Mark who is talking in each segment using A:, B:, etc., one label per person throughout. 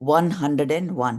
A: 101।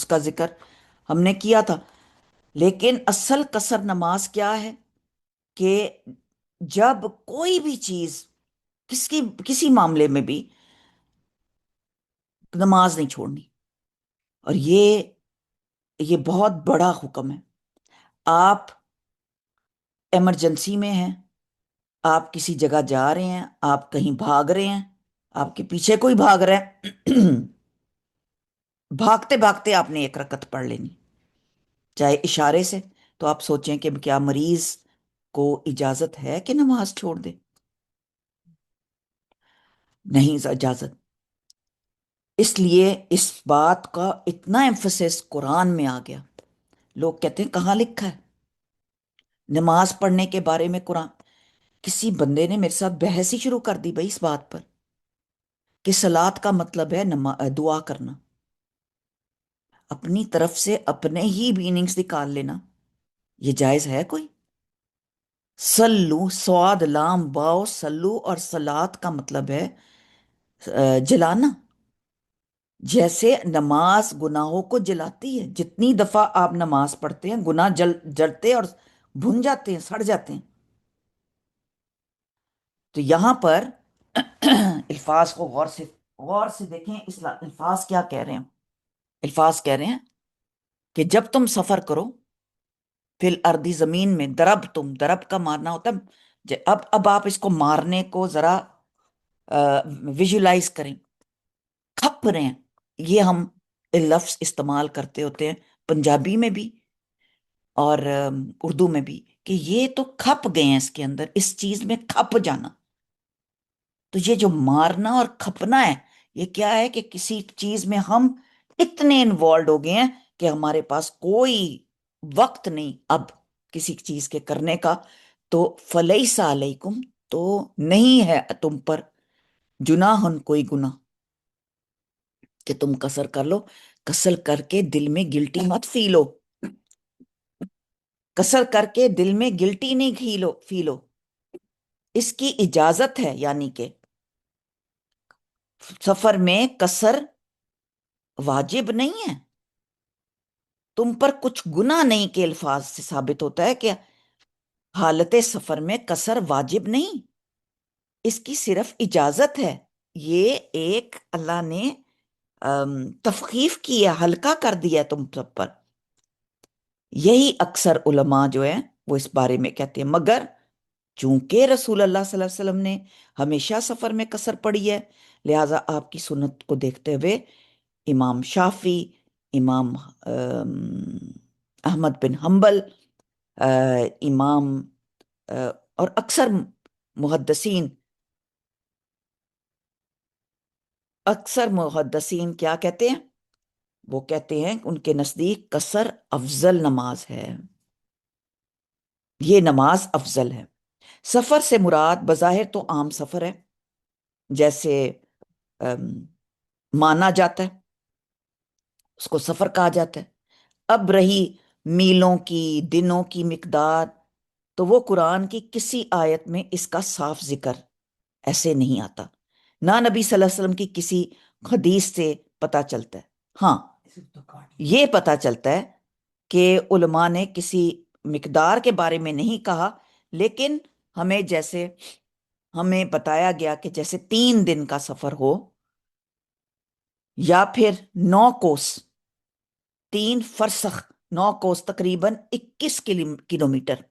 A: اس کا ذکر ہم نے کیا تھا۔ لیکن اصل قصر نماز کیا ہے؟ کہ جب کوئی بھی چیز، کسی معاملے میں بھی نماز نہیں چھوڑنی، اور یہ بہت بڑا حکم ہے۔ آپ ایمرجنسی میں ہیں، آپ کسی جگہ جا رہے ہیں، آپ کہیں بھاگ رہے ہیں، آپ کے پیچھے کوئی بھاگ رہا ہے، بھاگتے بھاگتے آپ نے ایک رکعت پڑھ لینی، چاہے اشارے سے۔ تو آپ سوچیں کہ کیا مریض کو اجازت ہے کہ نماز چھوڑ دے؟ نہیں اجازت۔ اس لیے اس بات کا اتنا ایمفسس قرآن میں آ گیا۔ لوگ کہتے ہیں کہاں لکھا ہے نماز پڑھنے کے بارے میں قرآن؟ کسی بندے نے میرے ساتھ بحث ہی شروع کر دی بھائی اس بات پر کہ صلات کا مطلب ہے دعا کرنا، اپنی طرف سے اپنے ہی میننگز نکال لینا، یہ جائز ہے کوئی؟ سلو، سواد لام باؤ سلو، اور سلاد کا مطلب ہے جلانا۔ جیسے نماز گناہوں کو جلاتی ہے، جتنی دفعہ آپ نماز پڑھتے ہیں گناہ جلتے اور بھن جاتے ہیں، سڑ جاتے ہیں۔ تو یہاں پر الفاظ کو غور سے دیکھیں، الفاظ کیا کہہ رہے ہیں؟ الفاظ کہہ رہے ہیں کہ جب تم سفر کرو فی الارض، زمین میں، درب کا مارنا ہوتا ہے اب آپ اس کو مارنے کو ذرا ویژولائز کریں، کھپ رہے ہیں۔ یہ ہم لفظ استعمال کرتے ہوتے ہیں پنجابی میں بھی اور اردو میں بھی، کہ یہ تو کھپ گئے ہیں، اس کے اندر اس چیز میں کھپ جانا۔ تو یہ جو مارنا اور کھپنا ہے، یہ کیا ہے کہ کسی چیز میں ہم اتنے انوالوڈ ہو گئے ہیں کہ ہمارے پاس کوئی وقت نہیں اب کسی چیز کے کرنے کا۔ تو فلیس علیکم، تو نہیں ہے تم پر جناح کوئی گناہ کہ تم کسر کر لو۔ کسر کر کے دل میں گلٹی مت فیلو، کسر کر کے دل میں گلٹی نہیں فیلو، اس کی اجازت ہے، یعنی کہ سفر میں کسر واجب نہیں ہے، تم پر کچھ گناہ نہیں کے الفاظ سے ثابت ہوتا ہے کہ حالت سفر میں کسر واجب نہیں، اس کی صرف اجازت ہے۔ یہ ایک اللہ نے تفخیف کی ہے، ہلکا کر دیا ہے تم سب پر۔ یہی اکثر علماء جو ہیں وہ اس بارے میں کہتے ہیں، مگر چونکہ رسول اللہ صلی اللہ علیہ وسلم نے ہمیشہ سفر میں قصر پڑھی ہے، لہٰذا آپ کی سنت کو دیکھتے ہوئے امام شافی، امام احمد بن حنبل، امام اور اکثر محدثین کیا کہتے ہیں؟ وہ کہتے ہیں ان کے نزدیک قصر افضل نماز ہے، یہ نماز افضل ہے۔ سفر سے مراد بظاہر تو عام سفر ہے، جیسے ام، مانا جاتا ہے، اس کو سفر کہا جاتا ہے۔ اب رہی میلوں کی، دنوں کی مقدار، تو وہ قرآن کی کسی آیت میں اس کا صاف ذکر ایسے نہیں آتا، نہ نبی صلی اللہ علیہ وسلم کی کسی حدیث سے پتہ چلتا ہے۔ ہاں، یہ پتہ چلتا ہے کہ علماء نے کسی مقدار کے بارے میں نہیں کہا، لیکن ہمیں بتایا گیا کہ جیسے 3 دن کا سفر ہو، یا پھر 9 کوس، 3 فرسخ، 9 کوس تقریباً 21 کلومیٹر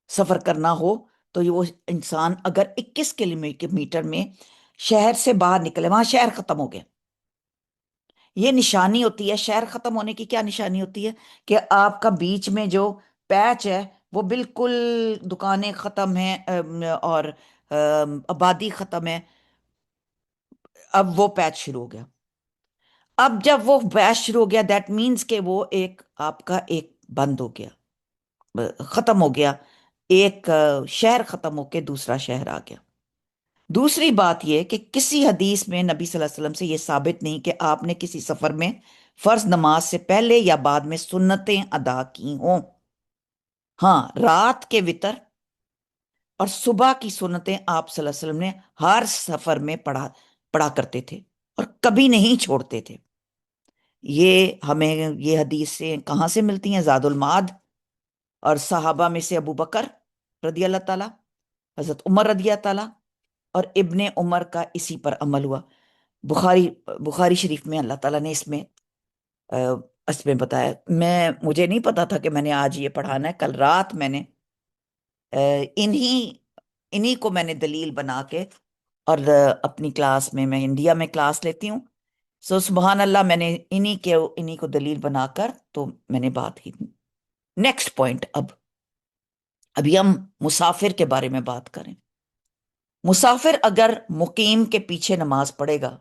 A: سفر کرنا ہو، تو یہ وہ انسان اگر 21 کلومیٹر میں شہر سے باہر نکلے، وہاں شہر ختم ہو گیا، یہ نشانی ہوتی ہے۔ شہر ختم ہونے کی کیا نشانی ہوتی ہے؟ کہ آپ کا بیچ میں جو پیچ ہے وہ بالکل دکانیں ختم ہیں اور آبادی ختم ہے، اب وہ پیچ شروع ہو گیا۔ اب جب وہ پیچ شروع ہو گیا، دیٹ مینز کہ وہ آپ کا ایک بند ہو گیا، ختم ہو گیا، ایک شہر ختم ہو کے دوسرا شہر آ گیا۔ دوسری بات یہ کہ کسی حدیث میں نبی صلی اللہ علیہ وسلم سے یہ ثابت نہیں کہ آپ نے کسی سفر میں فرض نماز سے پہلے یا بعد میں سنتیں ادا کی ہوں۔ ہاں، رات کے وتر اور صبح کی سنتیں آپ صلی اللہ علیہ وسلم نے ہر سفر میں پڑھا کرتے تھے اور کبھی نہیں چھوڑتے تھے۔ یہ ہمیں یہ حدیثیں کہاں سے ملتی ہیں؟ زاد المعاد، اور صحابہ میں سے ابو بکر رضی اللہ تعالیٰ، حضرت عمر رضی اللہ تعالیٰ، اور ابن عمر کا اسی پر عمل ہوا۔ بخاری بخاری شریف میں اللہ تعالیٰ نے آ، اس میں بتایا۔ مجھے نہیں پتا تھا کہ میں نے آج یہ پڑھانا ہے، کل رات میں نے آ، انہی انہی کو میں نے دلیل بنا کے، اور اپنی کلاس میں انڈیا میں کلاس لیتی ہوں، سبحان اللہ، میں نے انہی کو دلیل بنا کر تو میں نے بات کی۔ نیکسٹ پوائنٹ، ابھی ہم مسافر کے بارے میں بات کریں۔ مسافر اگر مقیم کے پیچھے نماز پڑھے گا،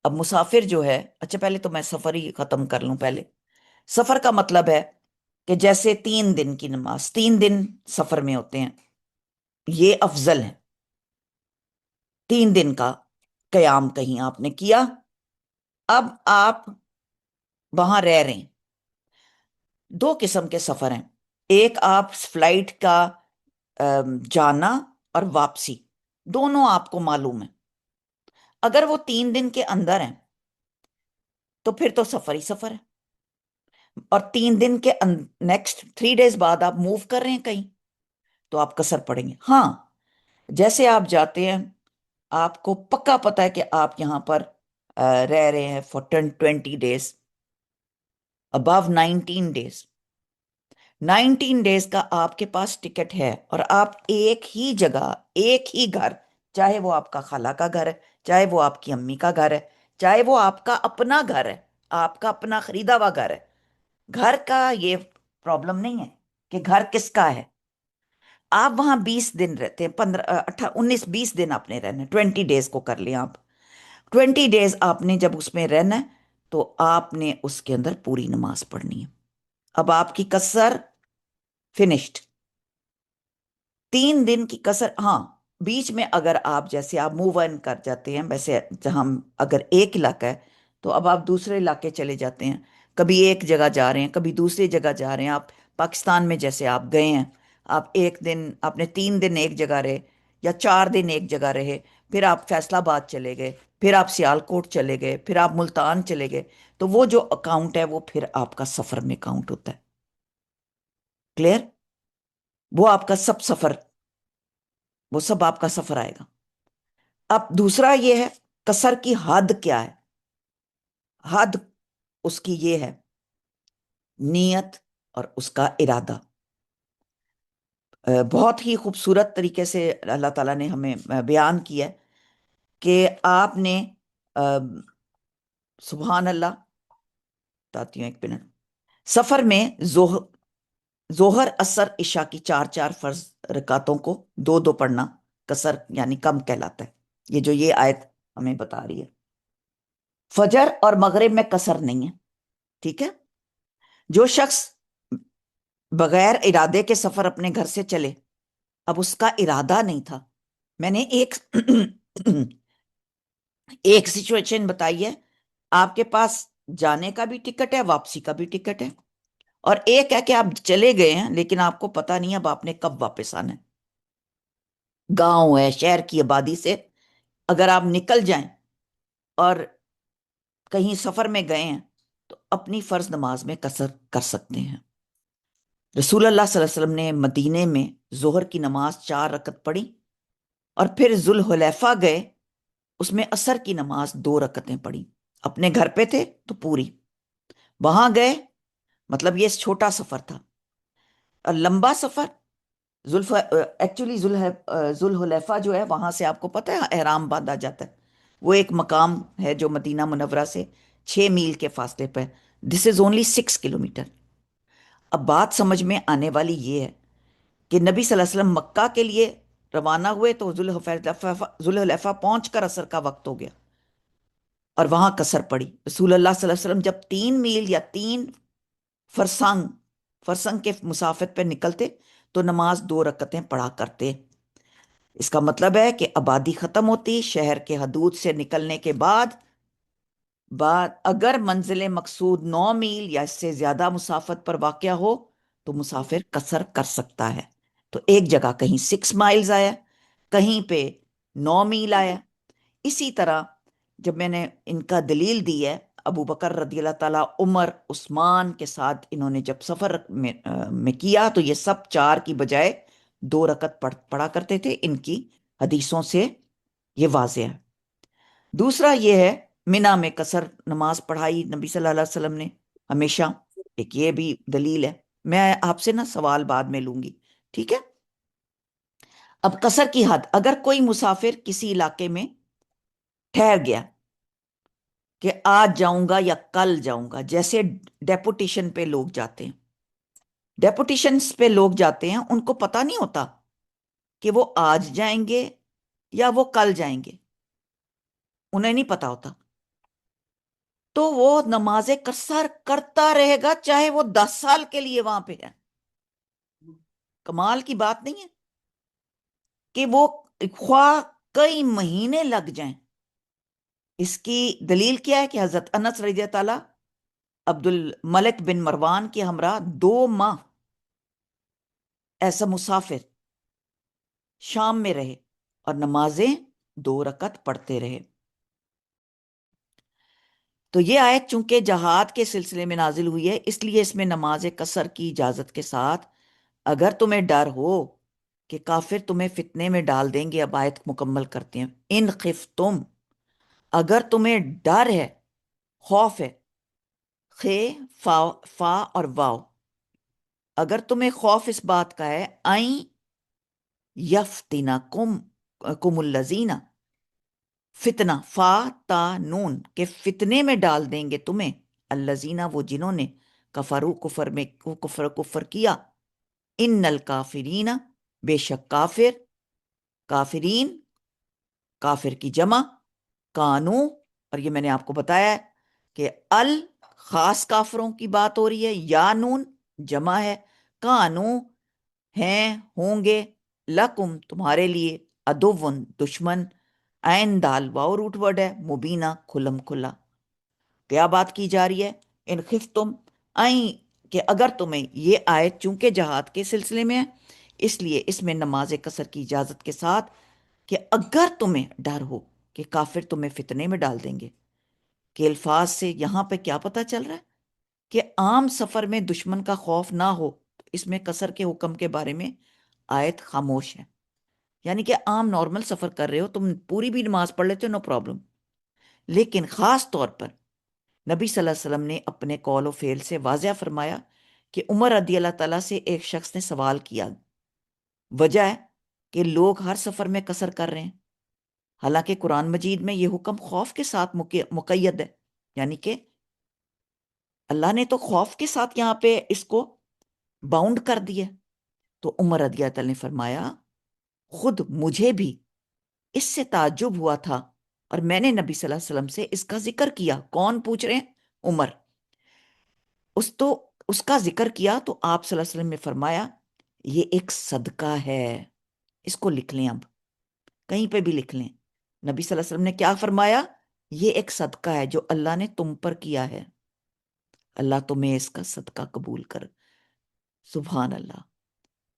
A: اب مسافر جو ہے، اچھا پہلے تو میں سفر ہی ختم کر لوں پہلے۔ سفر کا مطلب ہے کہ جیسے 3 دن کی نماز، 3 دن سفر میں ہوتے ہیں، یہ افضل ہے۔ 3 دن کا قیام کہیں آپ نے کیا، اب آپ وہاں رہ رہے ہیں۔ 2 قسم کے سفر ہیں، ایک آپ فلائٹ کا جانا اور واپسی، دونوں آپ کو معلوم ہے۔ اگر وہ 3 دن کے اندر ہیں تو پھر تو سفر ہی سفر ہے، اور 3 دن کے نیکسٹ 3 ڈیز بعد آپ موو کر رہے ہیں کہیں، تو آپ قصر پڑیں گے۔ ہاں، جیسے آپ جاتے ہیں، آپ کو پکا پتا ہے کہ آپ یہاں پر رہ رہے ہیں فور 20 ڈیز، ابو 19 ڈیز، 19 ڈیز کا آپ کے پاس ٹکٹ ہے، اور آپ ایک ہی جگہ، ایک ہی گھر، چاہے وہ آپ کا خالہ کا گھر ہے، چاہے وہ آپ کی امی کا گھر ہے، چاہے وہ آپ کا اپنا گھر ہے، آپ کا اپنا خریدا ہوا گھر ہے، گھر کا یہ پرابلم نہیں ہے کہ گھر کس کا ہے۔ آپ وہاں 20 دن رہتے ہیں، 19 20 دن آپ نے رہنا ہے، 20 ڈیز کو کر لیں آپ۔ 20 ڈیز آپ نے جب اس میں رہنا ہے تو آپ نے اس کے اندر پوری نماز پڑھنی ہے۔ اب آپ کی قصر فنشڈ۔ 3 دن کی قصر، ہاں، بیچ میں اگر آپ جیسے آپ موو ان کر جاتے ہیں، ویسے جہاں اگر ایک علاقہ ہے تو اب آپ دوسرے علاقے چلے جاتے ہیں، کبھی ایک جگہ جا رہے ہیں، کبھی دوسری جگہ جا رہے ہیں۔ آپ پاکستان میں جیسے آپ گئے ہیں، آپ ایک دن، آپ نے 3 دن ایک جگہ رہے، یا 4 دن ایک جگہ رہے، پھر آپ فیصل آباد چلے گئے، پھر آپ سیالکوٹ چلے گئے، پھر آپ ملتان چلے گئے، تو وہ جو اکاؤنٹ ہے وہ پھر آپ کا سفر میں کاؤنٹ ہوتا ہے۔ کلیئر؟ وہ آپ کا سب سفر، وہ سب آپ کا سفر آئے گا۔ اب دوسرا یہ ہے، قصر کی حد کیا ہے؟ حد اس کی یہ ہے، نیت اور اس کا ارادہ۔ بہت ہی خوبصورت طریقے سے اللہ تعالیٰ نے ہمیں بیان کیا ہے کہ آپ نے سبحان اللہ، بتاتی ہوں 1 منٹ، سفر میں ظہر اثر عشاء کی 4 4 فرض رکعتوں کو 2 2 پڑھنا قصر یعنی کم کہلاتا ہے، یہ آیت ہمیں بتا رہی ہے۔ فجر اور مغرب میں قصر نہیں ہے، ٹھیک ہے؟ جو شخص بغیر ارادے کے سفر اپنے گھر سے چلے، اب اس کا ارادہ نہیں تھا، میں نے ایک سچویشن بتائی ہے، آپ کے پاس جانے کا بھی ٹکٹ ہے، واپسی کا بھی ٹکٹ ہے، اور ایک ہے کہ آپ چلے گئے ہیں لیکن آپ کو پتا نہیں اب آپ نے کب واپس آنا ہے۔ گاؤں ہے، شہر کی آبادی سے اگر آپ نکل جائیں اور کہیں سفر میں گئے ہیں تو اپنی فرض نماز میں قصر کر سکتے ہیں۔ رسول اللہ صلی اللہ علیہ وسلم نے مدینے میں ظہر کی نماز 4 رکعت پڑھی، اور پھر ذوالحلیفہ گئے، اس میں عصر کی نماز 2 رکعتیں پڑھی۔ اپنے گھر پہ تھے تو پوری، وہاں گئے، مطلب یہ چھوٹا سفر تھا۔ اور لمبا سفر، ایکچولی ذوالحلیفہ جو ہے وہاں سے آپ کو پتہ ہے احرام باندھا جاتا ہے، وہ ایک مقام ہے جو مدینہ منورہ سے 6 میل کے فاصلے پہ، دس از اونلی 6 کلومیٹر۔ اب بات سمجھ میں آنے والی یہ ہے کہ نبی صلی اللہ علیہ وسلم مکہ کے لیے روانہ ہوئے تو ذوالحلیفہ پہنچ کر عصر کا وقت ہو گیا، اور وہاں قصر پڑی۔ رسول اللہ صلی اللہ علیہ وسلم جب 3 میل یا 3 فرسنگ کے مسافت پہ نکلتے تو نماز 2 رکعتیں پڑھا کرتے۔ اس کا مطلب ہے کہ آبادی ختم ہوتی، شہر کے حدود سے نکلنے کے بعد اگر منزل مقصود 9 میل یا اس سے زیادہ مسافت پر واقع ہو تو مسافر قصر کر سکتا ہے۔ تو ایک جگہ کہیں 6 مائلز آیا، کہیں پہ 9 میل آیا۔ اسی طرح جب میں نے ان کا دلیل دی ہے، ابو بکر رضی اللہ تعالیٰ، عمر، عثمان کے ساتھ انہوں نے جب سفر میں کیا تو یہ سب 4 کی بجائے 2 رکعت پڑھا کرتے تھے. ان کی حدیثوں سے یہ واضح ہے. دوسرا یہ ہے، منا میں قصر نماز پڑھائی نبی صلی اللہ علیہ وسلم نے ہمیشہ. ایک یہ بھی دلیل ہے. میں آپ سے نا سوال بعد میں لوں گی، ٹھیک ہے؟ اب قصر کی حد، اگر کوئی مسافر کسی علاقے میں ٹھہر گیا کہ آج جاؤں گا یا کل جاؤں گا، جیسے ڈیپوٹیشن پہ لوگ جاتے ہیں. ڈیپوٹیشنز پہ لوگ جاتے ہیں، ان کو پتہ نہیں ہوتا کہ وہ آج جائیں گے یا وہ کل جائیں گے، انہیں نہیں پتا ہوتا. تو وہ نماز قصر کرتا رہے گا چاہے وہ 10 سال کے لیے وہاں پہ ہے. کمال کی بات نہیں ہے کہ وہ خواہ کئی مہینے لگ جائیں. اس کی دلیل کیا ہے کہ حضرت انس رضی اللہ تعالی عبد الملک بن مروان کے ہمراہ 2 ماہ ایسا مسافر شام میں رہے اور نمازیں 2 رکعت پڑھتے رہے. تو یہ آیت چونکہ جہاد کے سلسلے میں نازل ہوئی ہے، اس لیے اس میں نماز قصر کی اجازت کے ساتھ اگر تمہیں ڈر ہو کہ کافر تمہیں فتنے میں ڈال دیں گے. اب آیت مکمل کرتے ہیں. ان خفتم، اگر تمہیں ڈر ہے، خوف ہے، خے، فا اور واو، اگر تمہیں خوف اس بات کا ہے، آئیں یفتنکم کم الذین، فتنہ فا تا نون، کہ فتنے میں ڈال دیں گے تمہیں، الذین، وہ جنہوں نے کفرو، کفر کیا، ان الکافرین، بے شک کافر، کافرین کافر کی جمع، کانو، اور یہ میں نے آپ کو بتایا ہے کہ ال خاص کافروں کی بات ہو رہی ہے، یا نون جمع ہے، کانو ہیں، ہوں گے، لکم تمہارے لیے، ادون دشمن، عین دال واؤ روٹ ورڈ ہے، مبینہ کھلم کھلا. کیا بات کی جا رہی ہے؟ ان خفتم، آئیں کہ اگر تمہیں، یہ آیت چونکہ جہاد کے سلسلے میں ہے اس لیے اس میں نماز قصر کی اجازت کے ساتھ کہ اگر تمہیں ڈر ہو کہ کافر تمہیں فتنے میں ڈال دیں گے. کہ الفاظ سے یہاں پہ کیا پتہ چل رہا ہے کہ عام سفر میں دشمن کا خوف نہ ہو. اس میں قصر کے حکم کے بارے میں آیت خاموش ہے. یعنی کہ عام نارمل سفر کر رہے ہو، تم پوری بھی نماز پڑھ لیتے ہو، نو پرابلم. لیکن خاص طور پر نبی صلی اللہ علیہ وسلم نے اپنے قول و فعل سے واضح فرمایا کہ عمر رضی اللہ تعالیٰ سے ایک شخص نے سوال کیا. وجہ ہے کہ لوگ ہر سفر میں قصر کر رہے ہیں، حالانکہ قرآن مجید میں یہ حکم خوف کے ساتھ مقید ہے. یعنی کہ اللہ نے تو خوف کے ساتھ یہاں پہ اس کو باؤنڈ کر دیا. تو عمر رضی اللہ تعالیٰ نے فرمایا خود مجھے بھی اس سے تعجب ہوا تھا اور میں نے نبی صلی اللہ علیہ وسلم سے اس کا ذکر کیا. کون پوچھ رہے ہیں؟ عمر. اس کا ذکر کیا تو آپ صلی اللہ علیہ وسلم نے فرمایا یہ ایک صدقہ ہے، اس کو لکھ لیں، اب کہیں پہ بھی لکھ لیں. نبی صلی اللہ علیہ وسلم نے کیا فرمایا؟ یہ ایک صدقہ ہے جو اللہ نے تم پر کیا ہے، اللہ تمہیں اس کا صدقہ قبول کر. سبحان اللہ،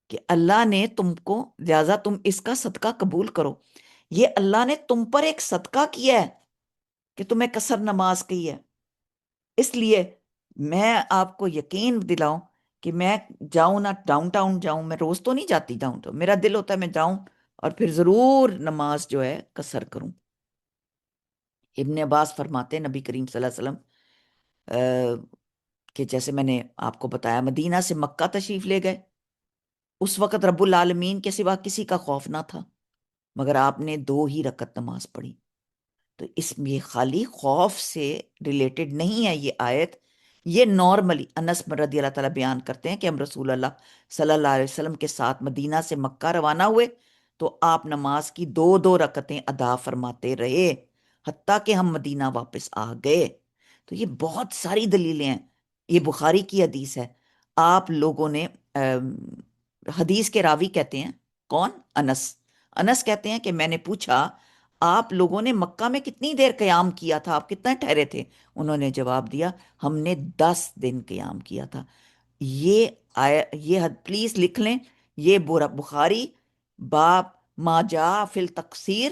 A: کہ اللہ نے تم کو، لہذا تم اس کا صدقہ قبول کرو. یہ اللہ نے تم پر ایک صدقہ کیا ہے کہ تمہیں قصر نماز کی ہے. اس لیے میں آپ کو یقین دلاؤں کہ میں جاؤں نہ ڈاؤن ٹاؤن جاؤں، میں روز تو نہیں جاتی ڈاؤن ٹاؤن، میرا دل ہوتا ہے میں جاؤں اور پھر ضرور نماز جو ہے قصر کروں. ابن عباس فرماتے ہیں نبی کریم صلی اللہ علیہ وسلم کہ جیسے میں نے آپ کو بتایا مدینہ سے مکہ تشریف لے گئے، اس وقت رب العالمین کے سوا کسی کا خوف نہ تھا، مگر آپ نے 2 ہی رکعت نماز پڑھی. تو اس میں خالی خوف سے ریلیٹڈ نہیں ہے یہ آیت. یہ نارملی انس رضی اللہ تعالیٰ بیان کرتے ہیں کہ ہم رسول اللہ صلی اللہ علیہ وسلم کے ساتھ مدینہ سے مکہ روانہ ہوئے تو آپ نماز کی 2 رکعتیں ادا فرماتے رہے حتیٰ کہ ہم مدینہ واپس آ گئے. تو یہ بہت ساری دلیلیں ہیں. یہ بخاری کی حدیث ہے. آپ لوگوں نے حدیث کے راوی کہتے ہیں، کون؟ انس کہتے ہیں کہ میں نے پوچھا آپ لوگوں نے مکہ میں کتنی دیر قیام کیا تھا، آپ کتنا ٹھہرے تھے؟ انہوں نے جواب دیا ہم نے 10 دن قیام کیا تھا. یہ پلیز لکھ لیں، یہ بخاری باب ما جاء فی التقصیر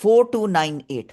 A: 4298।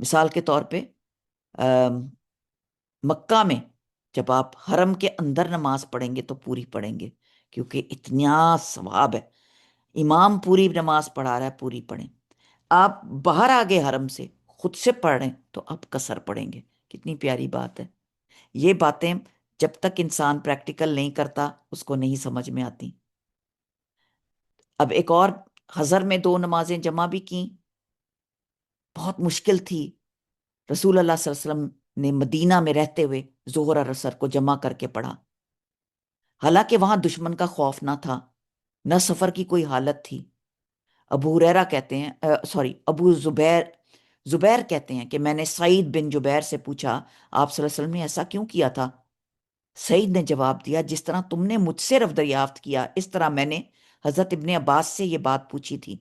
A: مثال کے طور پہ مکہ میں جب آپ حرم کے اندر نماز پڑھیں گے تو پوری پڑھیں گے، کیونکہ اتنا ثواب ہے، امام پوری نماز پڑھا رہا ہے، پوری پڑھیں۔ آپ باہر آگے حرم سے خود سے پڑھ رہے ہیں تو آپ قصر پڑھیں گے۔ کتنی پیاری بات ہے! یہ باتیں جب تک انسان پریکٹیکل نہیں کرتا اس کو نہیں سمجھ میں آتی۔ اب ایک اور، حضر میں 2 نمازیں جمع بھی کی، بہت مشکل تھی۔ رسول اللہ صلی اللہ علیہ وسلم نے مدینہ میں رہتے ہوئے ظہر اور عصر کو جمع کر کے پڑھا، حالانکہ وہاں دشمن کا خوف نہ تھا، نہ سفر کی کوئی حالت تھی۔ ابو ہریرہ کہتے ہیں، ابو زبیر کہتے ہیں کہ میں نے سعید بن جبیر سے پوچھا آپ صلی اللہ علیہ وسلم نے ایسا کیوں کیا تھا؟ سعید نے جواب دیا، جس طرح تم نے مجھ سے رفع دریافت کیا اس طرح میں نے حضرت ابن عباس سے یہ بات پوچھی تھی،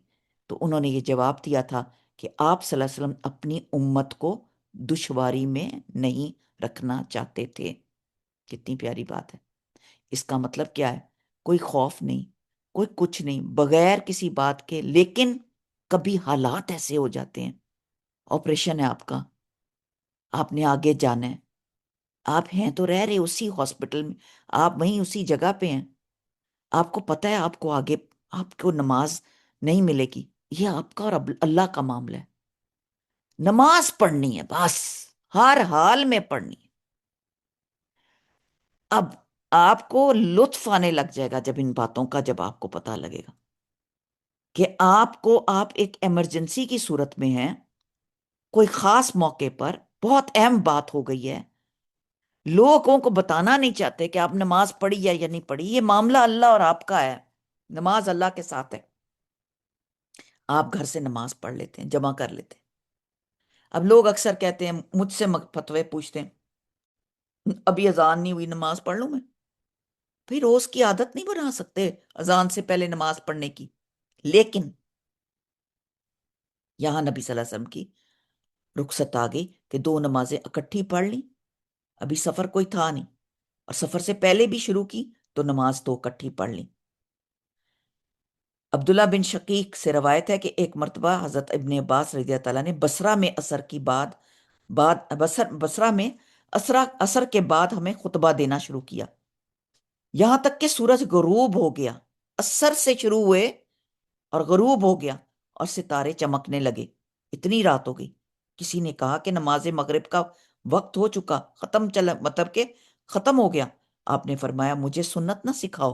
A: تو انہوں نے یہ جواب دیا تھا کہ آپ صلی اللہ علیہ وسلم اپنی امت کو دشواری میں نہیں رکھنا چاہتے تھے۔ کتنی پیاری بات ہے! اس کا مطلب کیا ہے؟ کوئی خوف نہیں، کوئی کچھ نہیں، بغیر کسی بات کے، لیکن کبھی حالات ایسے ہو جاتے ہیں، آپریشن ہے آپ کا، آپ نے آگے جانا ہے، آپ ہیں تو رہ رہے اسی ہاسپٹل میں، آپ وہیں اسی جگہ پہ ہیں، آپ کو پتہ ہے آپ کو آگے آپ کو نماز نہیں ملے گی، یہ آپ کا اور اللہ کا معاملہ ہے۔ نماز پڑھنی ہے بس، ہر حال میں پڑھنی ہے۔ اب آپ کو لطف آنے لگ جائے گا جب ان باتوں کا، جب آپ کو پتہ لگے گا کہ آپ ایک ایمرجنسی کی صورت میں ہیں، کوئی خاص موقع پر بہت اہم بات ہو گئی ہے، لوگوں کو بتانا نہیں چاہتے کہ آپ نماز پڑھی یا نہیں پڑھی، یہ معاملہ اللہ اور آپ کا ہے، نماز اللہ کے ساتھ ہے، آپ گھر سے نماز پڑھ لیتے ہیں، جمع کر لیتے ہیں۔ اب لوگ اکثر کہتے ہیں، مجھ سے فتوے پوچھتے ہیں، ابھی اذان نہیں ہوئی نماز پڑھ لوں میں؟ پھر روز کی عادت نہیں بنا سکتے اذان سے پہلے نماز پڑھنے کی؟ لیکن یہاں نبی صلی اللہ علیہ وسلم کی رخصت آ گئی کہ 2 نمازیں اکٹھی پڑھ لی، ابھی سفر کوئی تھا نہیں، اور سفر سے پہلے بھی شروع کی تو نماز 2 اکٹھی پڑھ لی۔ عبداللہ بن شقیق سے روایت ہے کہ ایک مرتبہ حضرت ابن عباس رضی اللہ تعالیٰ نے بصرہ میں عصر کی بصرہ میں عصر کے بعد ہمیں خطبہ دینا شروع کیا، یہاں تک کہ سورج غروب ہو گیا، عصر سے شروع ہوئے اور غروب ہو گیا اور ستارے چمکنے لگے، اتنی رات ہو گئی۔ کسی نے کہا کہ نماز مغرب کا وقت ہو چکا، مطلب کہ ختم ہو گیا۔ آپ نے فرمایا، مجھے سنت نہ سکھاؤ؟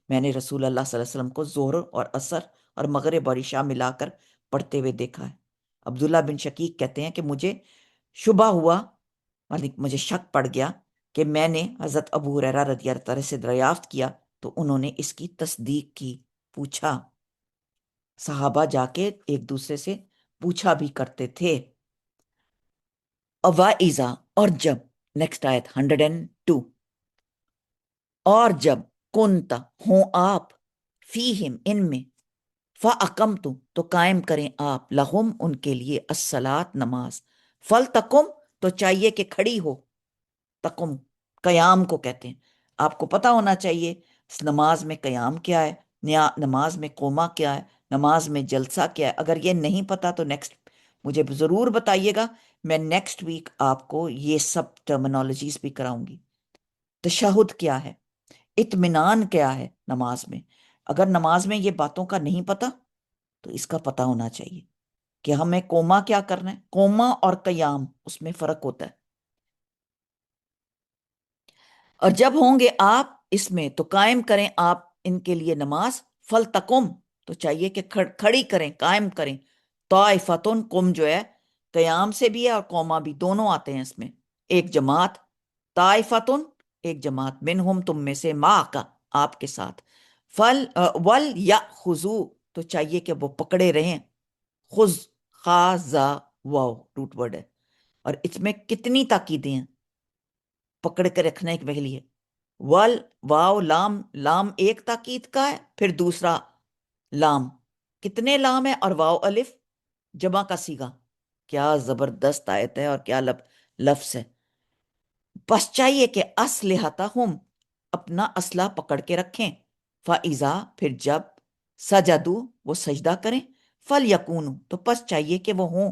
A: میں نے رسول اللہ صلی اللہ علیہ وسلم کو ظہر اور عصر اور مغرب اور عشاء ملا کر پڑھتے ہوئے دیکھا ہے۔ عبداللہ بن شقیق کہتے ہیں کہ مجھے شبہ ہوا، یعنی مجھے شک پڑ گیا کہ میں نے حضرت ابو ہریرہ رضی اللہ عنہ سے دریافت کیا تو انہوں نے اس کی تصدیق کی، پوچھا۔ صحابہ جا کے ایک دوسرے سے پوچھا بھی کرتے تھے۔ اوائزہ، اور جب، نیکسٹ آیت 102، اور جب کنتا، ہوں آپ، فیہم، ان میں، فَأَقَمْتُ، تو قائم کریں آپ، لہم، ان کے لیے، الصلاۃ، نماز، فَلْتَقُمْ، تو چاہیے کہ کھڑی ہو، تقم قیام کو کہتے ہیں، آپ کو پتہ ہونا چاہیے نماز میں قیام کیا ہے، نماز میں قوما کیا ہے، نماز میں جلسہ کیا ہے۔ اگر یہ نہیں پتہ تو نیکسٹ مجھے ضرور بتائیے گا، میں نیکسٹ ویک آپ کو یہ سب ٹرمینالوجیز بھی کراؤں گی۔ تشہد کیا ہے، اطمینان کیا ہے نماز میں، اگر نماز میں یہ باتوں کا نہیں پتہ تو اس کا پتہ ہونا چاہیے کہ ہمیں قوما کیا کرنا ہے، قوما اور قیام اس میں فرق ہوتا ہے۔ اور جب ہوں گے آپ اس میں تو قائم کریں آپ ان کے لیے نماز، فَلْتَقُمْ، تو چاہیے کہ کھڑی کریں، قائم کریں، طائفتن، قم جو ہے قیام سے بھی ہے اور قوما بھی، دونوں آتے ہیں اس میں، ایک جماعت، طائفتن ایک جماعت، منہم تم میں سے، ما کا آپ کے ساتھ، ول یا خضو، تو چاہیے کہ وہ پکڑے رہیں، خز، خا زا واو روٹ ورڈ ہے، اور اس میں کتنی تاکیدیں ہیں، پکڑ کے رکھنے کے لیے، ول، واو، لام، لام ایک تاکید کا ہے، پھر دوسرا لام، کتنے لام ہے، اور واو الف جمع کا صیغہ، کیا زبردست آیت ہے اور کیا لفظ ہے۔ بس چاہیے کہ اسلحتہم، اپنا اسلحہ پکڑ کے رکھیں، فَإِذَا، پھر جب، سجدو، وہ سجدہ کریں، فَلْيَكُونُوا، تو پس چاہیے کہ وہ ہوں،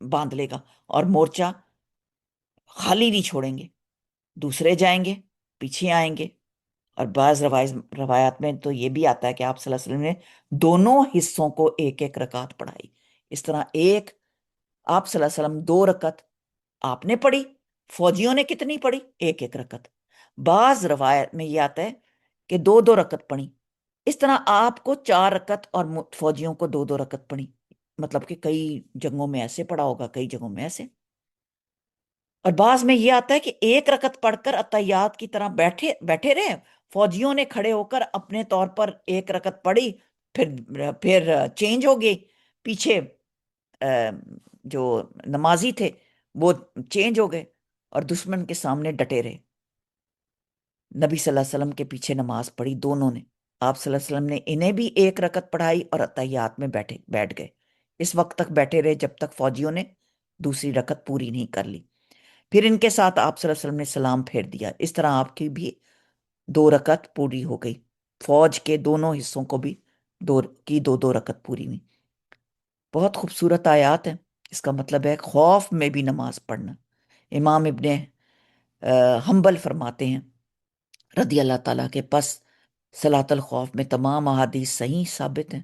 A: باندھ لے گا، اور مورچہ خالی نہیں چھوڑیں گے، دوسرے جائیں گے، پیچھے آئیں گے۔ اور بعض روایات میں تو یہ بھی آتا ہے کہ آپ صلی اللہ علیہ وسلم نے دونوں حصوں کو ایک ایک رکعت پڑھائی۔ اس طرح ایک، آپ صلی اللہ علیہ وسلم 2 رکعت آپ نے پڑھی، فوجیوں نے کتنی پڑھی؟ ایک ایک رکعت۔ بعض روایت میں یہ آتا ہے کہ 2 2 رکعت پڑھی۔ اس طرح آپ کو 4 رکعت اور فوجیوں کو 2 2 رکعت پڑھی، مطلب کہ کئی جنگوں میں ایسے پڑھا ہوگا، کئی جگہوں میں ایسے۔ اور بعض میں یہ آتا ہے کہ 1 رکعت پڑھ کر اتحیات کی طرح بیٹھے بیٹھے رہے، فوجیوں نے کھڑے ہو کر اپنے طور پر 1 رکعت پڑھی، پھر چینج ہو گئی، پیچھے جو نمازی تھے وہ چینج ہو گئے اور دشمن کے سامنے ڈٹے رہے۔ نبی صلی اللہ علیہ وسلم کے پیچھے نماز پڑھی دونوں نے، آپ صلی اللہ علیہ وسلم نے انہیں بھی 1 رکعت پڑھائی اور اتحیات میں بیٹھ گئے، اس وقت تک بیٹھے رہے جب تک فوجیوں نے دوسری رکعت پوری نہیں کر لی۔ پھر ان کے ساتھ آپ صلی اللہ علیہ وسلم نے سلام پھیر دیا۔ اس طرح آپ کی بھی 2 رکعت پوری ہو گئی، فوج کے دونوں حصوں کو بھی 2 2 رکعت پوری ہوئی۔ بہت خوبصورت آیات ہیں۔ اس کا مطلب ہے خوف میں بھی نماز پڑھنا۔ امام ابن حنبل فرماتے ہیں رضی اللہ تعالیٰ کے، پس صلاۃ الخوف میں تمام احادیث صحیح ثابت ہیں،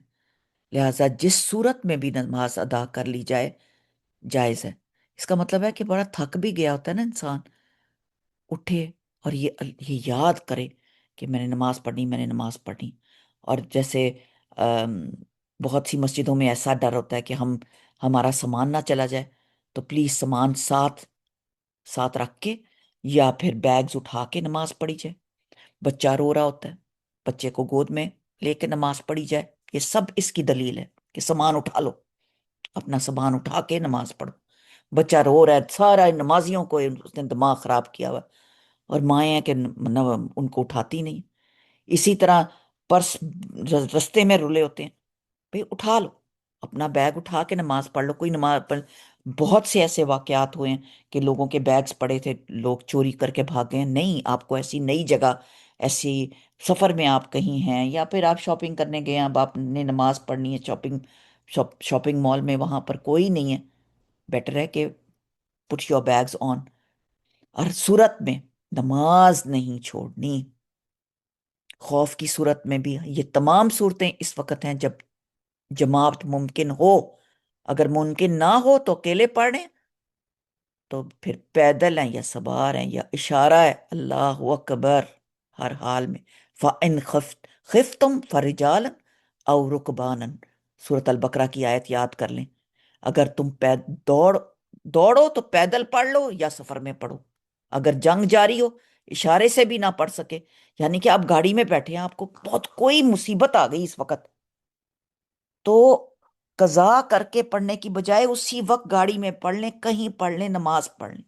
A: لہٰذا جس صورت میں بھی نماز ادا کر لی جائے جائز ہے۔ اس کا مطلب ہے کہ بڑا تھک بھی گیا ہوتا ہے نا انسان، اٹھے اور یہ یاد کرے کہ میں نے نماز پڑھنی، میں نے نماز پڑھنی۔ اور جیسے بہت سی مسجدوں میں ایسا ڈر ہوتا ہے کہ ہمارا سامان نہ چلا جائے، تو پلیز سامان ساتھ ساتھ رکھ کے یا پھر بیگز اٹھا کے نماز پڑھی جائے۔ بچہ رو رہا ہوتا ہے، بچے کو گود میں لے کے نماز پڑھی جائے۔ یہ سب اس کی دلیل ہے کہ سامان اٹھا لو، اپنا سامان اٹھا کے نماز پڑھو۔ بچہ رو رہا ہے، سارا نمازیوں کو اس نے دماغ خراب کیا ہوا، اور مائیں ہیں کہ ان کو اٹھاتی نہیں۔ اسی طرح پرس رستے میں رلے ہوتے ہیں، بھئی اٹھا لو، اپنا بیگ اٹھا کے نماز پڑھ لو۔ کوئی نماز بہت سے ایسے واقعات ہوئے ہیں کہ لوگوں کے بیگز پڑے تھے، لوگ چوری کر کے بھاگ گئے ہیں۔ نہیں، آپ کو ایسی نئی جگہ، ایسی سفر میں آپ کہیں ہیں، یا پھر آپ شاپنگ کرنے گئے ہیں، اب آپ نے نماز پڑھنی ہے شاپنگ مال میں، وہاں پر کوئی نہیں ہے، بیٹر ہے کہ پٹ یور بیگز آن۔ اور صورت میں نماز نہیں چھوڑنی، خوف کی صورت میں بھی۔ یہ تمام صورتیں اس وقت ہیں جب جماعت ممکن ہو، اگر ممکن نہ ہو تو اکیلے پڑھیں، تو پھر پیدل ہیں یا سوار ہیں یا اشارہ ہے اللہ اکبر ہر حال میں۔ فَإِنْ خِفْتُمْ فَرِجَالًا أَوْ رُكْبَانًا، سورۃ البقرہ کی آیت یاد کر لیں۔ اگر تم دوڑو تو پیدل پڑھ لو یا سفر میں پڑھو، اگر جنگ جاری ہو، اشارے سے بھی نہ پڑھ سکے، یعنی کہ آپ گاڑی میں بیٹھے ہیں، آپ کو بہت کوئی مصیبت آ گئی اس وقت، تو قضا کر کے پڑھنے کی بجائے اسی وقت گاڑی میں پڑھ لیں، کہیں پڑھ لیں، نماز پڑھ لیں۔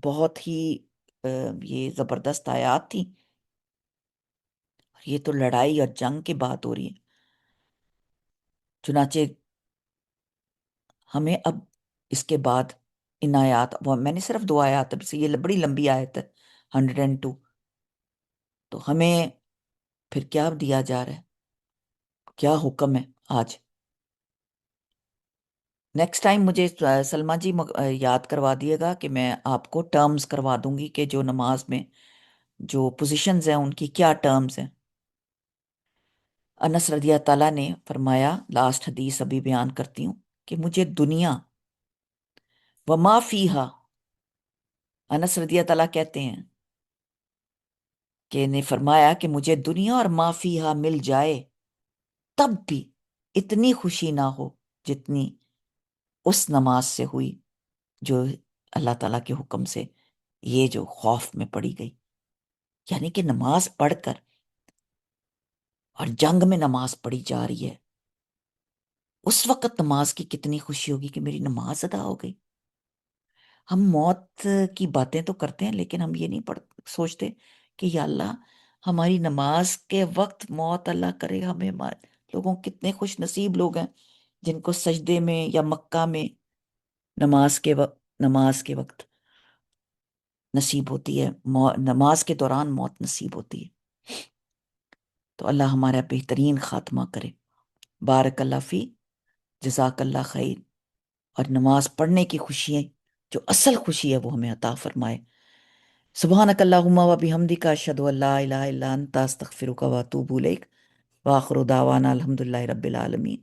A: بہت ہی یہ زبردست آیات تھی۔ یہ تو لڑائی اور جنگ کی بات ہو رہی ہے۔ چنانچہ ہمیں اب اس کے بعد ان آیات، میں نے صرف 2 آیات، اب سے یہ بڑی لمبی آیت ہے 102، تو ہمیں پھر کیا دیا جا رہا ہے، کیا حکم ہے آج؟ نیکسٹ ٹائم مجھے سلمہ جی یاد کروا دیے گا کہ میں آپ کو ٹرمز کروا دوں گی کہ جو نماز میں جو پوزیشنز ہیں ان کی کیا ٹرمز ہیں۔ انس رضی اللہ تعالیٰ نے فرمایا، لاسٹ حدیث ابھی بیان کرتی ہوں، کہ مجھے دنیا وما فیہا، انس رضی اللہ تعالیٰ کہتے ہیں کہ نے فرمایا کہ مجھے دنیا اور ما فیہا مل جائے تب بھی اتنی خوشی نہ ہو جتنی اس نماز سے ہوئی جو اللہ تعالیٰ کے حکم سے یہ جو خوف میں پڑی گئی۔ یعنی کہ نماز پڑھ کر، اور جنگ میں نماز پڑھی جا رہی ہے، اس وقت نماز کی کتنی خوشی ہوگی کہ میری نماز ادا ہو گئی۔ ہم موت کی باتیں تو کرتے ہیں، لیکن ہم یہ نہیں سوچتے کہ یا اللہ ہماری نماز کے وقت موت اللہ کرے ہمیں۔ لوگوں کتنے خوش نصیب لوگ ہیں جن کو سجدے میں یا مکہ میں نماز کے وقت نصیب ہوتی ہے، نماز کے دوران موت نصیب ہوتی ہے۔ تو اللہ ہمارا بہترین خاتمہ کرے۔ بارک اللہ فی جزاک اللہ خیر، اور نماز پڑھنے کی خوشی ہے، جو اصل خوشی ہے وہ ہمیں عطا فرمائے۔ سبحانک اللہم و بحمدک، اشہد ان لا الہ الا انت، استغفرک و اتوب الیک، وآخر دعوانا الحمدللہ رب العالمین۔